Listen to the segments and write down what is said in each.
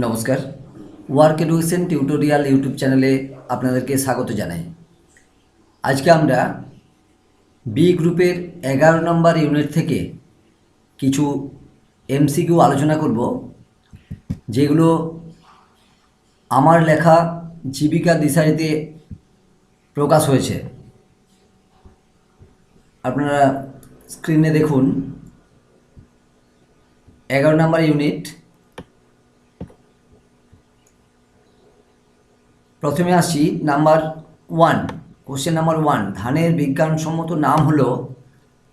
নমস্কার, work education tutorial YouTube চ্যানেলে আপনাদেরকে স্বাগত জানাই। আজকে আমরা বি গ্রুপের 11 নম্বর ইউনিট থেকে কিছু এমসিকিউ আলোচনা করব, যেগুলো আমার লেখা জীবিকা দিশারিতে প্রকাশ হয়েছে। আপনারা স্ক্রিনে দেখুন 11 নম্বর ইউনিট। প্রথমে আসি নাম্বার 1, কোশ্চেন নাম্বার 1, ধানের বিজ্ঞানসম্মত নাম হলো।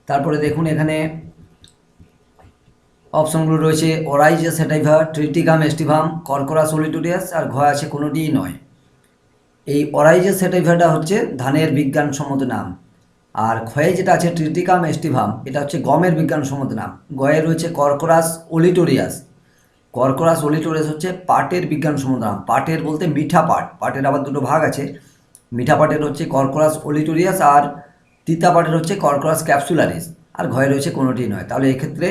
তারপরে দেখুন এখানে অপশনগুলো রয়েছে অরাইজিয়া স্যাটাইভা, ট্রিটিকাম এস্টিভাম, কর্করা সলিটোরিয়াস, আর ঘ আছে কোনোটিই নয়। এই অরাইজিয়া স্যাটাইভাটা হচ্ছে ধানের বিজ্ঞানসম্মত নাম, আর ক্ষয়ে যেটা আছে ট্রিটিকাম এস্টিভাম এটা হচ্ছে গমের বিজ্ঞানসম্মত নাম। গয়ে রয়েছে কর্করাস ওলিটোরিয়াস। কর্করাস ওলিটোরিয়াস হচ্ছে পাটের বিজ্ঞানসম্মত নাম। পাটের বলতে মিঠা পাট, পাটের আবার দুটো ভাগ আছে। মিঠা পাটের হচ্ছে কর্করাস ওলিটোরিয়াস, আর তিতা পাটের হচ্ছে কর্করাস ক্যাপসুলারিস, আর ঘরে রয়েছে কোনোটি নয়। তাহলে এক্ষেত্রে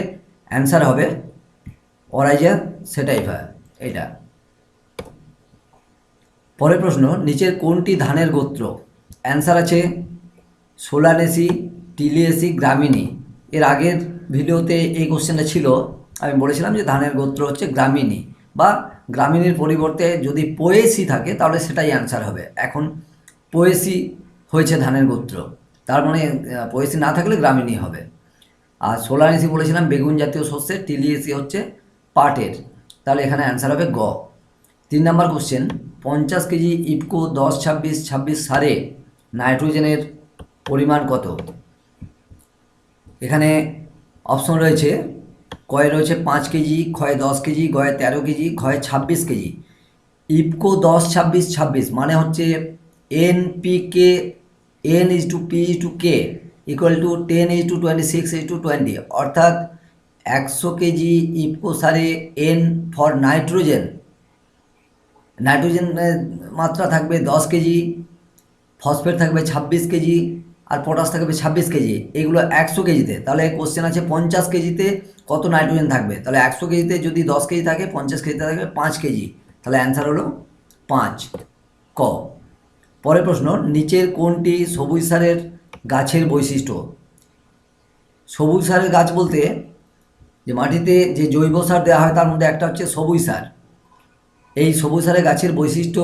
অ্যান্সার হবে অরাইজিয়া স্যাটাইভা এটা। পরের প্রশ্ন, নিচের কোনটি ধানের গোত্র? অ্যান্সার আছে সোলানেসি, টিলিয়েসি, গ্রামিনী। এর আগের ভিডিওতে এই কোশ্চেনটা ছিল, আমি বলেছিলাম যে ধানের গোত্র হচ্ছে গ্রামিনী, বা গ্রামিনীর পরিবর্তে যদি পোয়েসি থাকে তাহলে সেটাই অ্যান্সার হবে। এখন পোয়েসি হয়েছে ধানের গোত্র, তার মানে পোয়েসি না থাকলে গ্রামিনী হবে। আর সোলানেসি বলেছিলাম বেগুন জাতীয় শস্যের, টিলিয়েসি হচ্ছে পাটের। তাহলে এখানে অ্যান্সার হবে গ। 3 নম্বর কোশ্চেন, 50 কেজি ইফকো 10-26-26 সারে নাইট্রোজেনের পরিমাণ কত? এখানে অপশন রয়েছে, কয়ে রয়েছে 5 কেজি, ক্ষয়ে 10 কেজি, গয়ে 13 কেজি, ক্ষয়ে 26 কেজি। ইফকো 10-26-26 মানে হচ্ছে NPK, N/P/K ইকুয়াল টু 10:26:20, অর্থাৎ 100 কেজি ইফকো সারে N ফর নাইট্রোজেন, নাইট্রোজেনের মাত্রা থাকবে 10 কেজি, ফসফেট থাকবে 26 কেজি, আর পটাশ থাকবে 26 কেজি। এগুলো 100 কেজিতে। তাহলে কোশ্চেন আছে 50 কেজিতে কত নাইট্রোজেন থাকবে? তাহলে 100 কেজিতে যদি 10 কেজি থাকে, 50 কেজিতে থাকবে 5 কেজি। তাহলে অ্যান্সার হলো 5, ক। পরের প্রশ্ন, নিচের কোনটি সবুজ সারের গাছের বৈশিষ্ট্য? সবুজ সারের গাছ বলতে যে মাটিতে যে জৈব সার দেওয়া হয় তার মধ্যে একটা হচ্ছে সবুজ সার। এই সবুজ সারের গাছের বৈশিষ্ট্য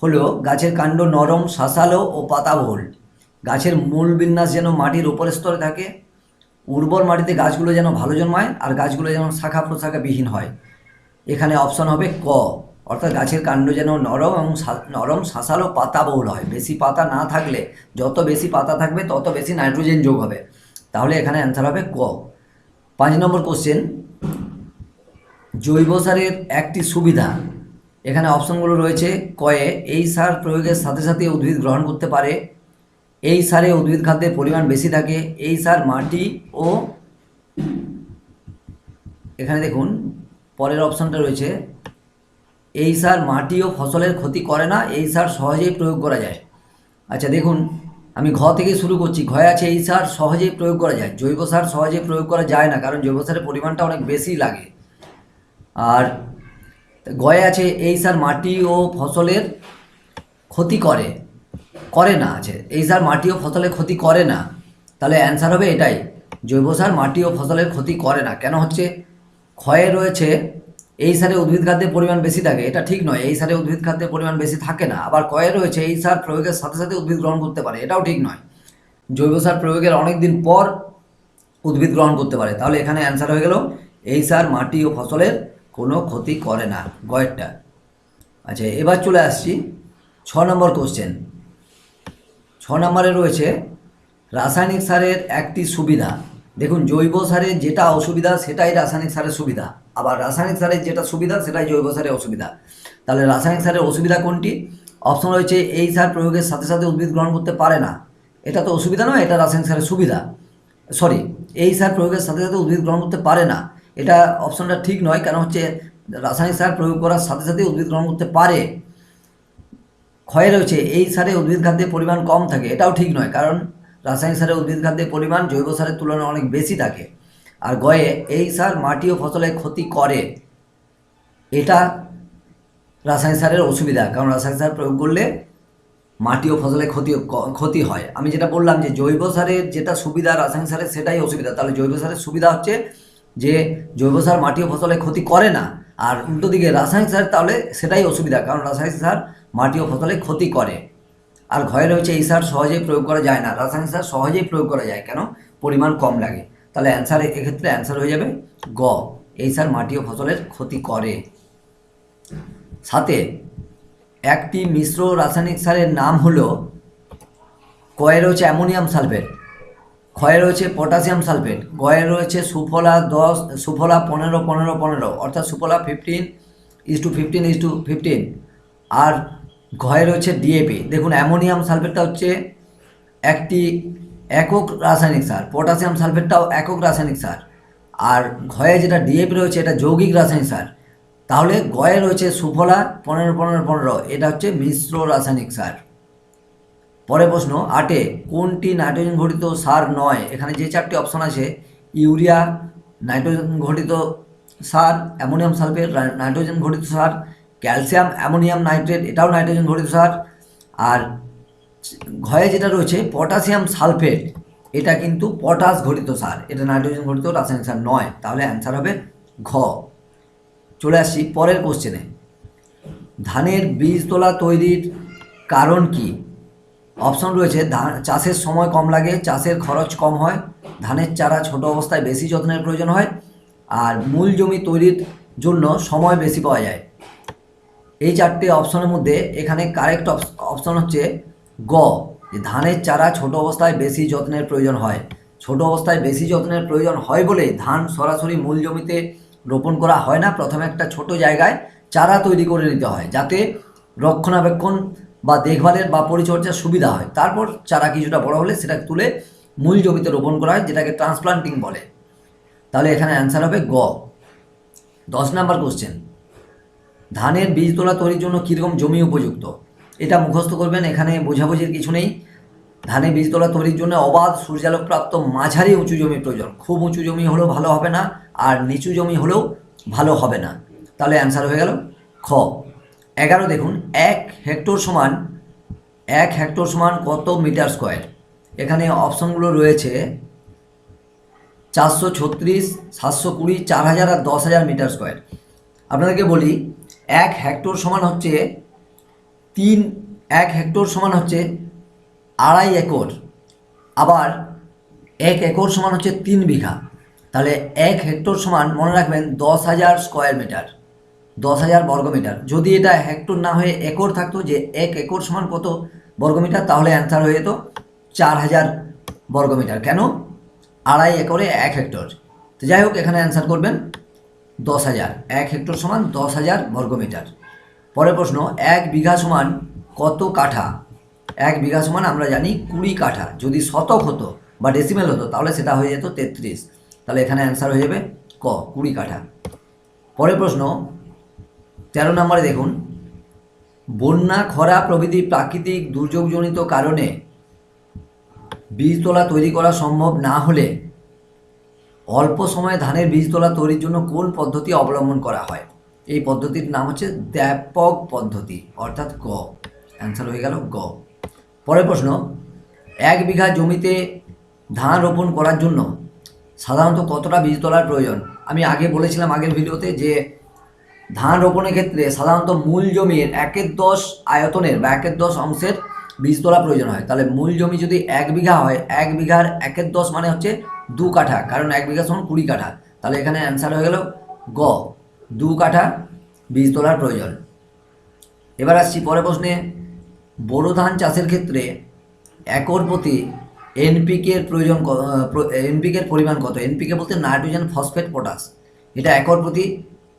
হলো গাছের কাণ্ড নরম, শাঁসালো ও পাতাবহুল। গাছের মূল বিন্যাস যেন মাটির উপরের স্তরে থাকে, উর্বর মাটিতে গাছগুলো যেন ভালো জন্মায়, আর গাছগুলো যেন শাখা প্রশাখা বিহীন হয়। এখানে অপশন হবে ক, অর্থাৎ গাছের কাণ্ড যেন নরম এবং নরম, শাঁসালো, পাতাবহুল হয়। বেশি পাতা না থাকলে, যত বেশি পাতা থাকবে তত বেশি নাইট্রোজেন যোগ হবে। তাহলে এখানে অ্যান্সার হবে ক। 5 নম্বর কোশ্চেন, জৈব সারের একটি সুবিধা। এখানে অপশনগুলো রয়েছে, কয়ে এই সার প্রয়োগের সাথে সাথে উদ্ভিদ গ্রহণ করতে পারে, এই সারে উদ্ভিদ খাদ্যের পরিমাণ বেশি থাকে, এই সার মাটি ও, এখানে দেখুন পরের অপশনটা রয়েছে, এই সার মাটি ও ফসলের ক্ষতি করে না, এই সার সহজেই প্রয়োগ করা যায়। আচ্ছা দেখুন, আমি ঘ থেকে শুরু করছি। ঘয়ে আছে এই সার সহজেই প্রয়োগ করা যায়। জৈব সার সহজেই প্রয়োগ করা যায় না, কারণ জৈব সারের পরিমাণটা অনেক বেশি লাগে। আর গয়ে আছে এই সার মাটি ও ফসলের ক্ষতি করে, করে না আছে, এই সার মাটি ও ফসলের ক্ষতি করে না। তাহলে অ্যান্সার হবে এটাই, জৈব সার মাটি ও ফসলের ক্ষতি করে না। কেন হচ্ছে, ক্ষয়ে রয়েছে এই সারে উদ্ভিদ খাদ্যের পরিমাণ বেশি থাকে, এটা ঠিক নয়, এই সারে উদ্ভিদ খাদ্যের পরিমাণ বেশি থাকে না। আবার কয়ে রয়েছে এই সার প্রয়োগের সাথে সাথে উদ্ভিদ গ্রহণ করতে পারে, এটাও ঠিক নয়। জৈব সার প্রয়োগের অনেক দিন পর উদ্ভিদ গ্রহণ করতে পারে। তাহলে এখানে অ্যান্সার হয়ে গেল এই সার মাটি ও ফসলের কোনো ক্ষতি করে না, গয়েরটা। আচ্ছা এবার চলে আসছি 6 নম্বর কোশ্চেন। 6 নম্বরে রয়েছে রাসায়নিক সারের একটি সুবিধা। দেখুন, জৈব সারের যেটা অসুবিধা সেটাই রাসায়নিক সারের সুবিধা, আবার রাসায়নিক সারের যেটা সুবিধা সেটাই জৈব সারের অসুবিধা। তাহলে রাসায়নিক সারের অসুবিধা কোনটি? অপশন রয়েছে, এই সার প্রয়োগের সাথে সাথে উদ্ভিদ গ্রহণ করতে পারে না, এটা তো অসুবিধা নয়, এটা রাসায়নিক সারের সুবিধা। সরি, এই সার প্রয়োগের সাথে সাথে উদ্ভিদ গ্রহণ করতে পারে না, এটা অপশনটা ঠিক নয়। কারণ হচ্ছে রাসায়নিক সার প্রয়োগ করার সাথে সাথে উদ্ভিদ গ্রহণ করতে পারে। ক্ষয়ে রয়েছে এই সারে উদ্ভিদ খাদ্যের পরিমাণ কম থাকে, এটাও ঠিক নয়, কারণ রাসায়নিক সারে উদ্ভিদ খাদ্যের পরিমাণ জৈব সারের তুলনায় অনেক বেশি থাকে। আর গয়ে এই সার মাটি ও ফসলের ক্ষতি করে, এটা রাসায়নিক সারের অসুবিধা, কারণ রাসায়নিক সার প্রয়োগ করলে মাটি ও ফসলের ক্ষতি হয়। আমি যেটা বললাম যে জৈব সারের যেটা সুবিধা রাসায়নিক সারের সেটাই অসুবিধা। তাহলে জৈব সারের সুবিধা হচ্ছে যে জৈব সার মাটি ও ফসলের ক্ষতি করে না, আর উল্টো দিকে রাসায়নিক সার তাহলে সেটাই অসুবিধা, কারণ রাসায়নিক সার মাটি ও ফসলের ক্ষতি করে। আর ঘরে রয়েছে এই সার সহজেই প্রয়োগ করা যায় না, রাসায়নিক সার সহজেই প্রয়োগ করা যায়, কেন? পরিমাণ কম লাগে। তাহলে অ্যান্সার এক্ষেত্রে অ্যান্সার হয়ে যাবে গ, এই সার মাটি ও ফসলের ক্ষতি করে। সাথে একটি মিশ্র রাসায়নিক সারের নাম হলো, কয়ে রয়েছে অ্যামোনিয়াম সালফেট, ক্ষয়ে রয়েছে পটাশিয়াম সালফেট, গয়ে রয়েছে সুফলা 10, সুফলা 15-15-15, অর্থাৎ সুফলা 15:15:15, আর ঘয়ে রয়েছে ডিএপি। দেখুন অ্যামোনিয়াম সালফেটটা হচ্ছে একটি একক রাসায়নিক সার, পটাশিয়াম সালফেটটাও একক রাসায়নিক সার, আর ঘয়ে যেটা ডিএপি রয়েছে এটা যৌগিক রাসায়নিক সার। তাহলে গয়ে রয়েছে সুফলা 15-15-15, এটা হচ্ছে মিশ্র রাসায়নিক সার। পরের প্রশ্ন 8, কোনটি নাইট্রোজেন ঘটিত সার নয়? এখানে যে 4টি অপশন আছে, ইউরিয়া নাইট্রোজেন ঘটিত সার, অ্যামোনিয়াম সালফেট নাইট্রোজেন ঘটিত সার, ক্যালসিয়াম অ্যামোনিয়াম নাইট্রেট এটাও নাইট্রোজেন ঘটিত সার, আর ঘয়ে যেটা রয়েছে পটাশিয়াম সালফেট এটা কিন্তু পটাশ ঘটিত সার, এটা নাইট্রোজেন ঘটিত রাসায়নিক সার নয়। তাহলে অ্যান্সার হবে ঘ। চলে আসছি পরের কোশ্চেনে, ধানের বীজতলা তৈরির কারণ কি? অপশন রয়েছে, চাষের সময় কম লাগে, চাষের খরচ কম হয়, ধানের চারা ছোট অবস্থায় বেশি যত্নের প্রয়োজন হয়, আর মূল জমি তৈরির জন্য সময় বেশি পাওয়া যায়। এই 4টে অপশনের মধ্যে এখানে কারেক্ট অপশন হচ্ছে গ, যে ধানের চারা ছোট অবস্থায় বেশি যত্নের প্রয়োজন হয়। ছোট অবস্থায় বেশি যত্নের প্রয়োজন হয় বলে ধান সরাসরি মূল জমিতে রোপণ করা হয় না, প্রথমে একটা ছোট জায়গায় চারা তৈরি করে নিতে হয়, যাতে রক্ষণাবেক্ষণ বা দেখভালের বা পরিচর্যার সুবিধা হয়। তারপর চারা কিছুটা বড় হলে সেটা তুলে মূল জমিতে রোপণ করা হয়, যেটাকে ট্রান্সপ্লান্টিং বলে। তাহলে এখানে অ্যান্সার হবে গ। 10 নম্বর কোশ্চেন, ধানের বীজতলা তৈরির জন্য কীরকম জমি উপযুক্ত? এটা মুখস্থ করবেন, এখানে বোঝাবুঝির কিছু নেই। ধানের বীজতলা তৈরির জন্য অবাধ সূর্যালোকপ্রাপ্ত মাঝারি উঁচু জমি প্রয়োজন, খুব উঁচু জমি হলেও ভালো হবে না, আর নিচু জমি হলেও ভালো হবে না। তাহলে অ্যান্সার হয়ে গেল খ। 11 দেখুন, 1 হেক্টর সমান কত মিটার স্কোয়ার? এখানে অপশনগুলো রয়েছে 436, 720, 4000 আর 10,000 মিটার স্কোয়ার। আপনাদেরকে বলি, 1 হেক্টর সমান হচ্ছে 1 হেক্টর সমান হচ্ছে 2.5 একর, আবার 1 একর সমান হচ্ছে 3 বিঘা। তাহলে 1 হেক্টর সমান মনে রাখবেন 10,000 স্কোয়ার মিটার, 10,000 বর্গমিটার। যদি এটা হেক্টর না হয়ে একর থাকতো, যে 1 একর সমান কত বর্গমিটার, তাহলে অ্যান্সার হয়ে যেত 4,000 বর্গমিটার। কেন? 2.5 একরে 1 হেক্টর। তো যাই হোক, এখানে অ্যান্সার করবেন 10,000। 1 হেক্টর সমান 10,000 বর্গমিটার। পরের প্রশ্ন, 1 বিঘা সমান কত কাঠা? 1 বিঘা সমান আমরা জানি 20 কাঠা। যদি শতক হতো বা ডেসিমেল হতো তাহলে সেটা হয়ে যেত 33। তাহলে এখানে অ্যান্সার হয়ে যাবে ক, 20 কাঠা। পরের প্রশ্ন 13 নম্বরে দেখুন, বন্যা, খরা প্রভৃতি প্রাকৃতিক দুর্যোগজনিত কারণে বীজতলা তৈরি করা সম্ভব না হলে অল্প সময়ে ধানের বীজতলা তৈরির জন্য কোন পদ্ধতি অবলম্বন করা হয়? এই পদ্ধতির নাম হচ্ছে ব্যাপক পদ্ধতি, অর্থাৎ গ। অ্যান্সার হয়ে গেল গ। পরের প্রশ্ন, 1 বিঘা জমিতে ধান রোপণ করার জন্য সাধারণত কতটা বীজতলার প্রয়োজন? আমি আগে বলেছিলাম আগের ভিডিওতে যে ধান রোপণের ক্ষেত্রে সাধারণত মূল জমির 1/10 আয়তনের বা 1/10 অংশের বীজতলা প্রয়োজন হয়। তাহলে মূল জমি যদি 1 বিঘা হয়, 1 বিঘার 1/10 মানে হচ্ছে 2 কাঠা, কারণ 1 বিঘা সমান 20 কাঠা। তাহলে এখানে অ্যান্সার হয়ে গেল গ, 2 কাঠা বীজতলার প্রয়োজন। এবার আসছি পরের প্রশ্নে, বোরো ধান চাষের ক্ষেত্রে একর প্রতি এনপিকের প্রয়োজন, এনপিকের পরিমাণ কত? এনপিকে বলতে নাইট্রোজেন, ফসফেট, পটাশ। এটা একর প্রতি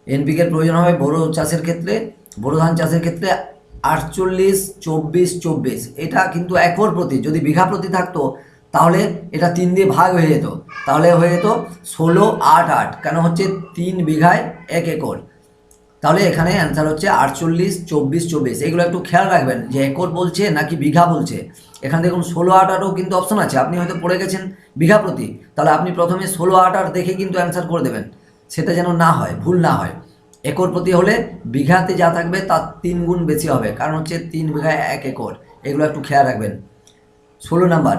এনপিকের প্রয়োজন হবে বোরো চাষের ক্ষেত্রে, বোরো ধান চাষের ক্ষেত্রে 48-24-24। এটা কিন্তু একর প্রতি। যদি বিঘা প্রতি থাকতো তাহলে এটা 3 দিয়ে ভাগ হয়ে যেত, তাহলে হয়ে যেত 16-8-8। কেন হচ্ছে 3 বিঘায় 1 একর। তাহলে এখানে অ্যান্সার হচ্ছে 48-24-24। এগুলো একটু খেয়াল রাখবেন যে একর বলছে নাকি বিঘা বলছে। এখানে দেখুন 16-8-8ও কিন্তু অপশন আছে। আপনি হয়তো পড়ে গেছেন বিঘা প্রতি, তাহলে আপনি প্রথমে 16-8-8 দেখে কিন্তু অ্যান্সার করে দেবেন, সেটা যেন না হয়, ভুল না হয়। একর প্রতি হলে বিঘাতে যা থাকবে তার 3 গুণ বেশি হবে, কারণ হচ্ছে 3 বিঘায় 1 একর। এগুলো একটু খেয়াল রাখবেন। 16 নাম্বার,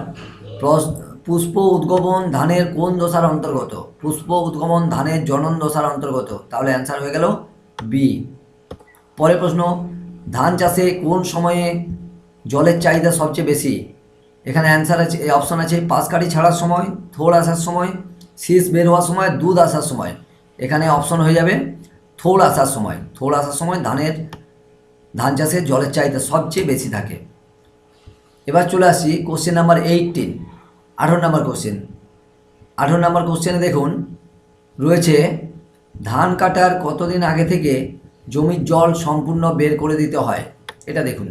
পুষ্প উদ্গমন ধানের কোন দশার অন্তর্গত? পুষ্প উদ্গমন ধানের জনন দশার অন্তর্গত, তাহলে অ্যান্সার হয়ে গেল বি। পরের প্রশ্ন, ধান চাষে কোন সময়ে জলের চাহিদা সবচেয়ে বেশি? এখানে অ্যান্সার আছে, অপশন আছে পাশকাঠি ছাড়ার সময়, থোড় আসার সময়, শীষ বের হওয়ার সময়, দুধ আসার সময়। এখানে অপশন হয়ে যাবে থোড় আসার সময়। থোড় আসার সময় ধান চাষে জলের চাহিদা সবচেয়ে বেশি থাকে। এবার চলে আসছি question number 18, 18 number question. 18 number কোশ্চেনে দেখুন রয়েছে, ধান কাটার কতদিন আগে থেকে জমির জল সম্পূর্ণ বের করে দিতে হয়? এটা দেখুন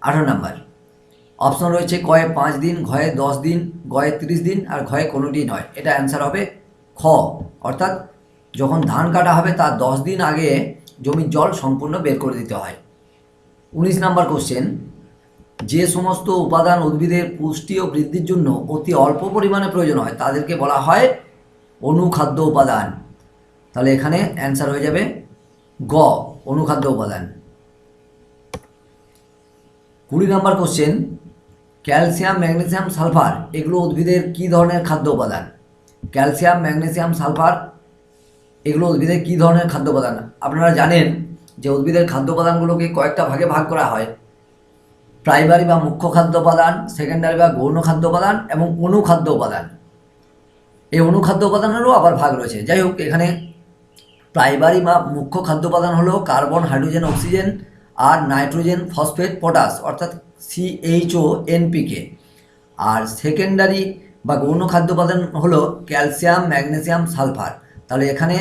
18 নাম্বার। অপশন রয়েছে কয়ে 5 দিন, ঘয়ে 10 দিন, গয়ে 30 দিন, আর ঘয়ে কোনোটি নয়। এটা অ্যান্সার হবে খ, অর্থাৎ যখন ধান কাটা হবে তার 10 দিন আগে জমির জল সম্পূর্ণ বের করে দিতে হয়। 19 নাম্বার কোশ্চেন, যে সমস্ত উপাদান উদ্ভিদের পুষ্টি ও বৃদ্ধির জন্য অতি অল্প পরিমাণে প্রয়োজন হয় তাদেরকে বলা হয় অনুখাদ্য উপাদান। তাহলে এখানে অ্যান্সার হয়ে যাবে গ, অনুখাদ্য উপাদান। 20 number question, calcium, magnesium, sulphur এগুলো উদ্ভিদের কী ধরনের খাদ্য উপাদান? ক্যালসিয়াম, ম্যাগনেসিয়াম, সালফার এগুলো উদ্ভিদের কী ধরনের খাদ্য উপাদান? আপনারা জানেন যে উদ্ভিদের খাদ্য উপাদানগুলোকে কয়েকটা ভাগে ভাগ করা হয়, প্রাইমারি বা মুখ্য খাদ্য উপাদান, সেকেন্ডারি বা গৌণ খাদ্য উপাদান এবং অনুখাদ্য উপাদান। এই অনুখাদ্য উপাদানেরও আবার ভাগ রয়েছে। যাই হোক, এখানে প্রাইমারি বা মুখ্য খাদ্য উপাদান হলো কার্বন, হাইড্রোজেন, অক্সিজেন আর নাইট্রোজেন, ফসফেট, পটাশ অর্থাৎ CHO, NPK। আর সেকেন্ডারি বা গৌণ খাদ্য উপাদান হলো ক্যালসিয়াম, ম্যাগনেসিয়াম, সালফার। তাহলে এখানে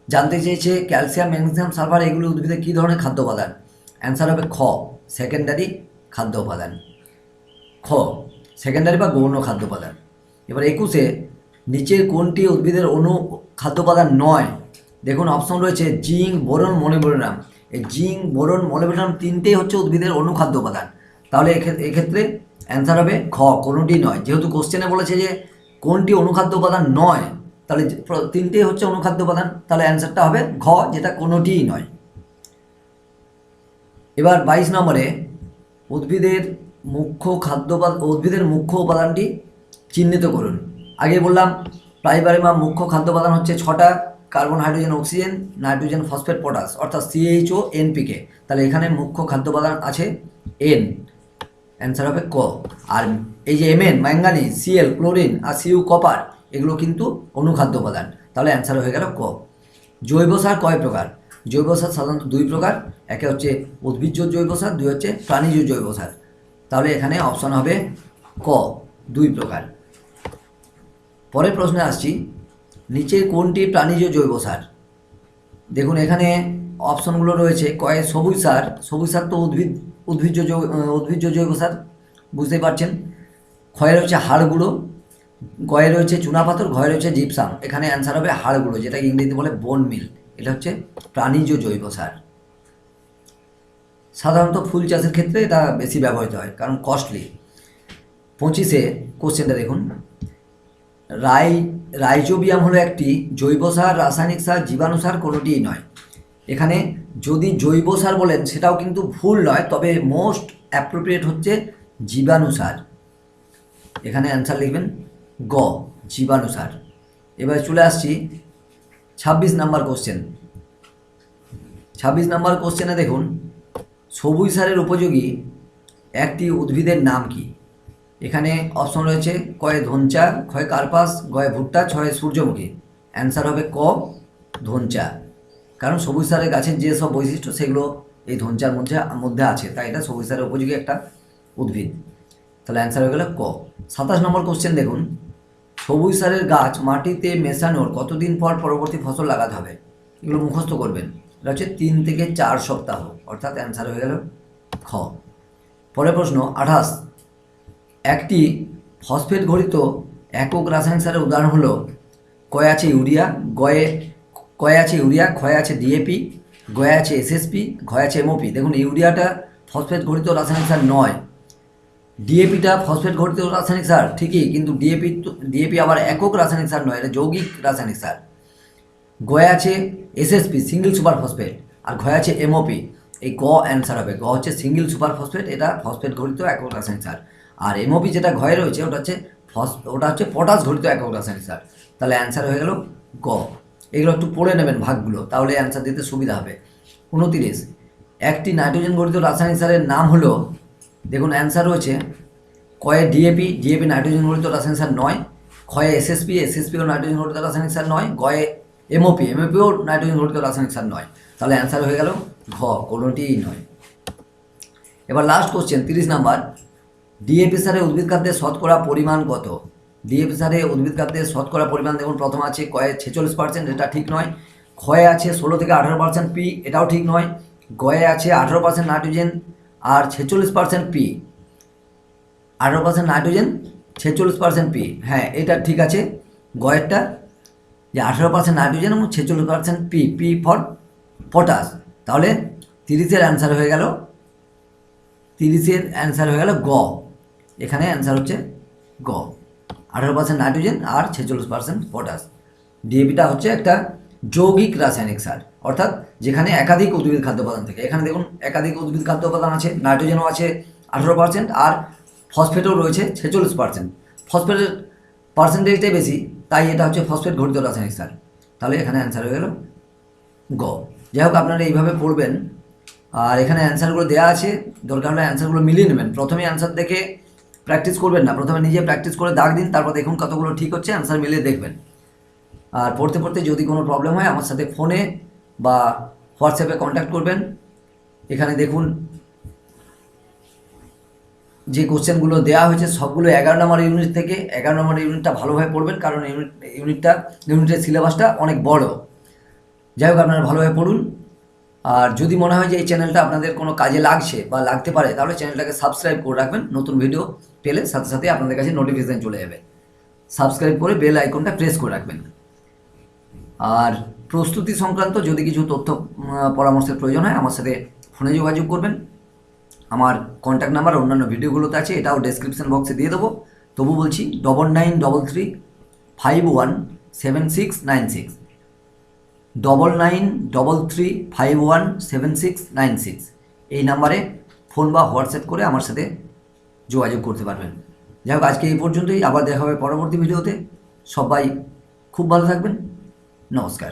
জানতে চেয়েছে ক্যালসিয়াম, ম্যাগনেসিয়াম, সালফার এগুলো উদ্ভিদের কী ধরনের খাদ্য উপাদান? অ্যান্সার হবে খ, সেকেন্ডারি খাদ্য উপাদান। খ, সেকেন্ডারি বা গৌণ খাদ্য উপাদান। এবার 21, নিচের কোনটি উদ্ভিদের খাদ্য উপাদান নয়? দেখুন অপশন রয়েছে জিঙ্ক, বোরন, মলিবডেনাম। এই জিঙ্ক, বোরন, মলিবডেনাম তিনটেই হচ্ছে উদ্ভিদের অনুখাদ্য উপাদান। তাহলে এক্ষেত্রে অ্যান্সার হবে খ, কোনোটি নয়। যেহেতু কোশ্চেনে বলেছে যে কোনটি অনুখাদ্য উপাদান নয়, তাহলে তিনটেই হচ্ছে অনুখাদ্য উপাদান, তাহলে অ্যান্সারটা হবে ঘ, যেটা কোনোটিই নয়। এবার 22 নম্বরে, উদ্ভিদের মুখ্য উপাদানটি চিহ্নিত করুন। আগে বললাম প্রাইমারি বা মুখ্য খাদ্য উপাদান হচ্ছে 6টা, carbon, hydrogen, oxygen, nitrogen, phosphate, potash অর্থাৎ CHO, NPK। তাহলে এখানে মুখ্য খাদ্য উপাদান আছে N, অ্যান্সার হবে ক। আর এই যে Mn, ম্যাঙ্গানিজ, Cl, ক্লোরিন আর Cu, কপার এগুলো কিন্তু অনুখাদ্য উপাদান। তাহলে অ্যান্সার হয়ে গেল ক। জৈব সার কয় প্রকার? জৈব সার সাধারণত 2 প্রকার, একে হচ্ছে উদ্ভিজ্জ জৈব সার, 2 হচ্ছে প্রাণীজ জৈব সার। তাহলে এখানে অপশন হবে ক, 2 প্রকার। পরের প্রশ্নে আসছি, নিচের কোনটি প্রাণীজ জৈব সার? দেখুন এখানে অপশনগুলো রয়েছে কয়ে সবুজ সার। সবুজ সার তো উদ্ভিজ্জ জৈব সার, বুঝতেই পারছেন। ক্ষয়ে রয়েছে হাড় গুঁড়ো, গয়ে রয়েছে চুনাপাথর, ঘয়ে রয়েছে জিপসাম। এখানে অ্যান্সার হবে হাড় গুঁড়ো, যেটা ইংরেজিতে বলে বোন মিল। এটা হচ্ছে প্রাণীজ জৈব সার। সাধারণত ফুল চাষের ক্ষেত্রে এটা বেশি ব্যবহৃত হয় কারণ কস্টলি। 25 কোশ্চেনটা দেখুন, রাইজোবিয়াম হলো একটি জৈব সার, রাসায়নিক সার, জীবাণু সার কোনোটিই নয়। এখানে যদি জৈব সার বলেন সেটাও কিন্তু ভুল নয়, তবে মোস্ট অ্যাপ্রোপ্রিয়েট হচ্ছে জীবাণু সার। এখানে অ্যান্সার লিখবেন গ, জীবাণু সার। এবার চলে আসছি 26 নাম্বার কোশ্চেন। 26 নাম্বার কোশ্চেনে দেখুন, সবুজ সারের উপযোগী একটি উদ্ভিদের নাম কি? এখানে অপশন রয়েছে কয়ে ধনচা, ক্ষয় কার্পাস, গয়ে ভুট্টা, ছয় সূর্যমুখী। অ্যান্সার হবে ক, ধনচা। কারণ সবুজ সারের গাছের যেসব বৈশিষ্ট্য সেগুলো এই ধনচার মধ্যে আছে, তাই এটা সবুজ সারের উপযোগী একটা উদ্ভিদ। তাহলে অ্যান্সার হয়ে গেল ক। 27 নম্বর কোশ্চেন দেখুন, সবুজ সারের গাছ মাটিতে মেশানোর কতদিন পর পরবর্তী ফসল লাগাতে হবে? এগুলো মুখস্থ করবেন। এটা হচ্ছে 3 থেকে 4 সপ্তাহ, অর্থাৎ অ্যান্সার হয়ে গেল খ। পরের প্রশ্ন 28, একটি ফসফেট ঘটিত একক রাসায়নিক সারের উদাহরণ হলো, কয়ে আছে ইউরিয়া, কয়ে আছে ইউরিয়া, ক্ষয়ে আছে DAP, গয়ে আছে SSP, ঘয়ে আছে MOP। দেখুন ইউরিয়াটা ফসফেট ঘটিত রাসায়নিক সার নয়, DAPটা ফসফেট ঘটিত রাসায়নিক সার ঠিকই, কিন্তু DAP আবার একক রাসায়নিক সার নয়, এটা যৌগিক রাসায়নিক সার। গয়ে আছে এসএসপি সিঙ্গেল সুপার ফসফেট, আর ঘয়ে আছে এমওপি। এই গ অ্যান্সার হবে। গ হচ্ছে সিঙ্গেল সুপার ফসফেট, এটা ফসফেট ঘটিত একক রাসায়নিক সার। আর এমওপি যেটা ঘয়ে রয়েছে ওটা হচ্ছে পটাশ ঘটিত একক রাসায়নিক সার। তাহলে অ্যান্সার হয়ে গেল গ। এগুলো একটু পড়ে নেবেন ভাগগুলো, তাহলে অ্যান্সার দিতে সুবিধা হবে। 29, একটি নাইট্রোজেন ঘটিত রাসায়নিক সারের নাম হলো, দেখুন অ্যান্সার রয়েছে কয়ে ডিএপি, ডিএপি নাইট্রোজেন ঘটিত রাসায়নিক সার নয়। ক্ষয়ে এসএসপি, এসএসপিও নাইট্রোজেন ঘটিত রাসায়নিক সার নয়। গয়ে এমওপি, এমওপিও নাইট্রোজেন ঘটিত রাসায়নিক সার নয়। তাহলে অ্যান্সার হয়ে গেল ঘ, কোনোটিই নয়। এবার লাস্ট কোশ্চেন 30 নাম্বার, ডিএপি সারে উদ্ভিদ খাদ্যের শতকরা পরিমাণ কত? ডিএপি সারে উদ্ভিদ খাদ্যের শতকরা পরিমাণ দেখুন প্রথম আছে কয়ে 46%, এটা ঠিক নয়। ক্ষয়ে আছে 16 থেকে 18% পি, এটাও ঠিক নয়। গয়ে আছে 18% নাইট্রোজেন আর 46% পি। 18% নাইট্রোজেন, 46% পি, হ্যাঁ এটা ঠিক আছে গয়েরটা, যে 18% নাইট্রোজেন এবং 46% পি, পি ফর পটাশ। তাহলে 30-এর অ্যান্সার হয়ে গেল, 30-এর অ্যান্সার হয়ে গেল গ। এখানে অ্যান্সার হচ্ছে গ, 18% নাইট্রোজেন আর 46% পটাশ। ডিএপিটা হচ্ছে একটা যৌগিক রাসায়নিক সার, অর্থাৎ যেখানে একাধিক উদ্ভিদ খাদ্য উপাদান থাকে। এখানে দেখুন একাধিক উদ্ভিদ খাদ্য উপাদান আছে, নাইট্রোজেনও আছে 18% আর ফসফেটও রয়েছে 46%। ফসফেটের পার্সেন্টেজটাই বেশি, তাই এটা হচ্ছে ফসফেট ঘটিত রাসায়নিক সার। তাহলে এখানে অ্যান্সার হয়ে গেল গ। যাই হোক আপনারা এইভাবে পড়বেন, আর এখানে অ্যান্সারগুলো দেওয়া আছে, দরকার হলে অ্যান্সারগুলো মিলিয়ে নেবেন। প্রথমে অ্যান্সার দেখে প্র্যাকটিস করবেন না, প্রথমে নিজে প্র্যাকটিস করে দাগ দিন, তারপর দেখুন কতগুলো ঠিক হচ্ছে, অ্যান্সার মিলিয়ে দেখবেন। আর পড়তে পড়তে যদি কোনো প্রবলেম হয় আমার সাথে ফোনে বা হোয়াটসঅ্যাপে কন্ট্যাক্ট করবেন। এখানে দেখুন যে কোশ্চেনগুলো দেওয়া হয়েছে সবগুলো 11 নম্বর ইউনিট থেকে। 11 নম্বর ইউনিটটা ভালোভাবে পড়বেন, কারণ ইউনিটের সিলেবাসটা অনেক বড়। যাই হোক আপনারা ভালোভাবে পড়ুন। আর যদি মনে হয় যে এই চ্যানেলটা আপনাদের কোনো কাজে লাগছে বা লাগতে পারে, তাহলে চ্যানেলটাকে সাবস্ক্রাইব করে রাখবেন। নতুন ভিডিও পেলে সাথে সাথে আপনাদের কাছে নোটিফিকেশান চলে যাবে। সাবস্ক্রাইব করে বেল আইকনটা প্রেস করে রাখবেন। আর প্রস্তুতি সংক্রান্ত যদি কিছু তথ্য পরামর্শের প্রয়োজন হয় আমার সাথে ফোনে যোগাযোগ করবেন। আমার কন্ট্যাক্ট নাম্বার অন্যান্য ভিডিওগুলোতে আছে, এটাও ডেসক্রিপশন বক্সে দিয়ে দেবো। তবু বলছি 9933517696, 9933517696, এই নাম্বারে ফোন বা হোয়াটসঅ্যাপ করে আমার সাথে যোগাযোগ করতে পারবেন। যাই হোক আজকে এই পর্যন্তই, আবার দেখা হবে পরবর্তী ভিডিওতে। সবাই খুব ভালো থাকবেন, নমস্কার।